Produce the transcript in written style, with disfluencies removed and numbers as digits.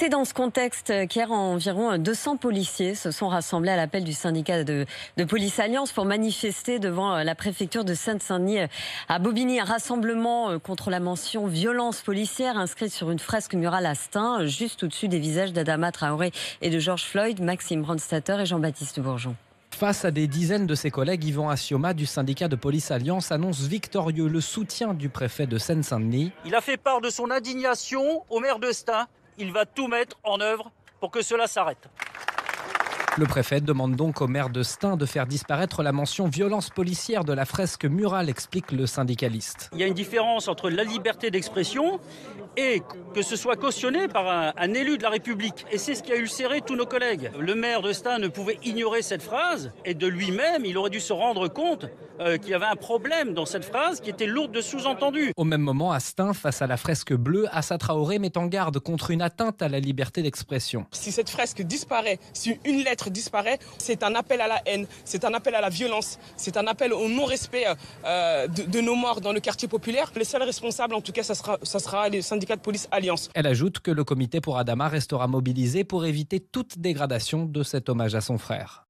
C'est dans ce contexte qu'hier, environ 200 policiers se sont rassemblés à l'appel du syndicat de police Alliance pour manifester devant la préfecture de Seine-Saint-Denis à Bobigny. Un rassemblement contre la mention violence policière inscrite sur une fresque murale à Stein, juste au-dessus des visages d'Adama Traoré et de George Floyd, Maxime Ronstatter et Jean-Baptiste Bourgeon. Face à des dizaines de ses collègues, Yvan Assioma du syndicat de police Alliance annonce victorieux le soutien du préfet de Seine-Saint-Denis. Il a fait part de son indignation au maire de Stein. Il va tout mettre en œuvre pour que cela s'arrête. Le préfet demande donc au maire de Stein de faire disparaître la mention violence policière de la fresque murale, explique le syndicaliste. Il y a une différence entre la liberté d'expression et que ce soit cautionné par un élu de la République. Et c'est ce qui a ulcéré tous nos collègues. Le maire de Stein ne pouvait ignorer cette phrase et de lui-même, il aurait dû se rendre compte qu'il y avait un problème dans cette phrase qui était lourde de sous-entendus. Au même moment, à Stein, face à la fresque bleue, Assa Traoré met en garde contre une atteinte à la liberté d'expression. Si cette fresque disparaît, si une lettre disparaît, c'est un appel à la haine, c'est un appel à la violence, c'est un appel au non-respect de nos morts dans le quartier populaire. Les seuls responsables, en tout cas, ça sera les syndicats de police Alliance. Elle ajoute que le comité pour Adama restera mobilisé pour éviter toute dégradation de cet hommage à son frère.